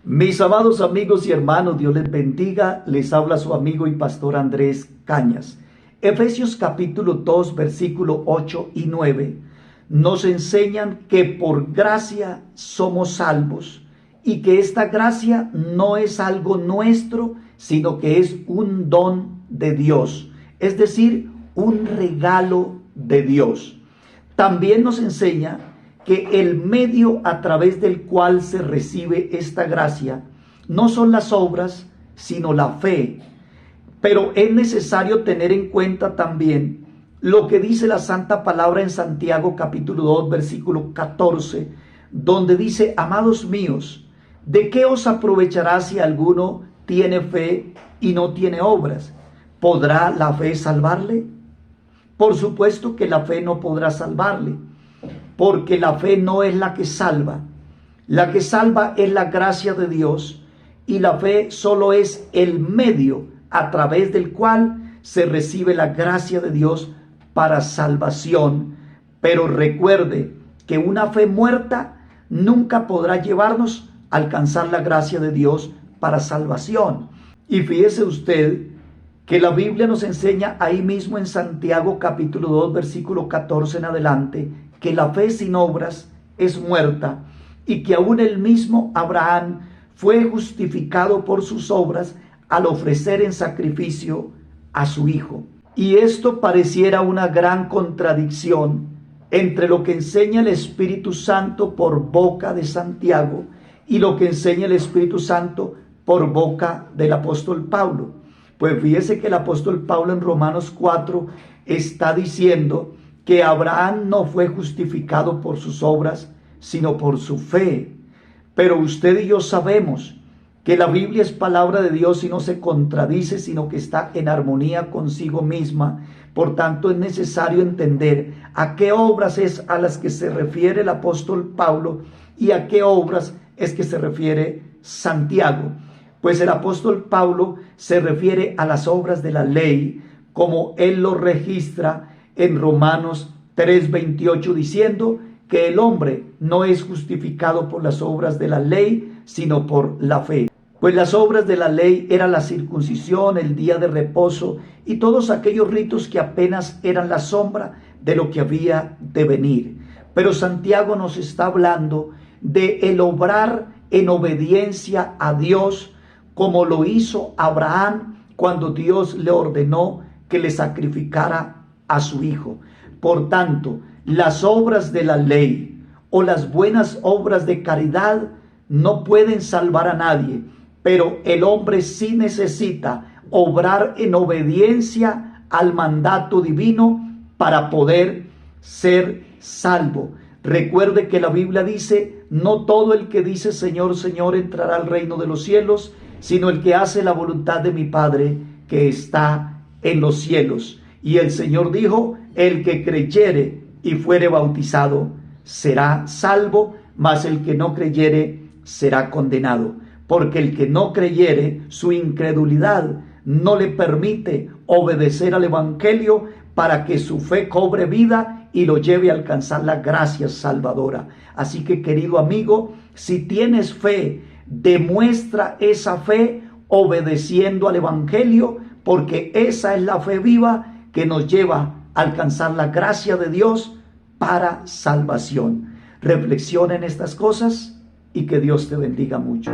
Mis amados amigos y hermanos, Dios les bendiga. Les habla su amigo y pastor Andrés Cañas. Efesios capítulo 2, versículo 8 y 9 nos enseñan que por gracia somos salvos y que esta gracia no es algo nuestro, sino que es un don de Dios, es decir, un regalo de Dios. También nos enseña que el medio a través del cual se recibe esta gracia no son las obras, sino la fe. Pero es necesario tener en cuenta también lo que dice la Santa Palabra en Santiago capítulo 2, versículo 14, donde dice: amados míos, ¿de qué os aprovechará si alguno tiene fe y no tiene obras? ¿Podrá la fe salvarle? Por supuesto que la fe no podrá salvarle, porque la fe no es la que salva. La que salva es la gracia de Dios, y la fe solo es el medio a través del cual se recibe la gracia de Dios para salvación. Pero recuerde que una fe muerta nunca podrá llevarnos a alcanzar la gracia de Dios para salvación. Y fíjese usted que la Biblia nos enseña ahí mismo en Santiago capítulo 2, versículo 14 en adelante, que la fe sin obras es muerta, y que aún el mismo Abraham fue justificado por sus obras al ofrecer en sacrificio a su hijo. Y esto pareciera una gran contradicción entre lo que enseña el Espíritu Santo por boca de Santiago y lo que enseña el Espíritu Santo por boca del apóstol Pablo. Pues fíjese que el apóstol Pablo en Romanos 4 está diciendo que Abraham no fue justificado por sus obras, sino por su fe. Pero usted y yo sabemos que la Biblia es palabra de Dios y no se contradice, sino que está en armonía consigo misma. Por tanto, es necesario entender a qué obras es a las que se refiere el apóstol Pablo y a qué obras es que se refiere Santiago. Pues el apóstol Pablo se refiere a las obras de la ley, como él lo registra en Romanos 3:28, diciendo que el hombre no es justificado por las obras de la ley, sino por la fe. Pues las obras de la ley eran la circuncisión, el día de reposo y todos aquellos ritos que apenas eran la sombra de lo que había de venir. Pero Santiago nos está hablando de el obrar en obediencia a Dios, como lo hizo Abraham cuando Dios le ordenó que le sacrificara a su hijo. Por tanto, las obras de la ley o las buenas obras de caridad no pueden salvar a nadie, pero el hombre sí necesita obrar en obediencia al mandato divino para poder ser salvo. Recuerde que la Biblia dice: no todo el que dice Señor, Señor entrará al reino de los cielos, sino el que hace la voluntad de mi Padre que está en los cielos. Y el Señor dijo: el que creyere y fuere bautizado será salvo, mas el que no creyere será condenado. Porque el que no creyere, su incredulidad no le permite obedecer al Evangelio para que su fe cobre vida y lo lleve a alcanzar la gracia salvadora. Así que, querido amigo, si tienes fe, demuestra esa fe obedeciendo al Evangelio, porque esa es la fe viva que nos lleva a alcanzar la gracia de Dios para salvación. Reflexiona en estas cosas y que Dios te bendiga mucho.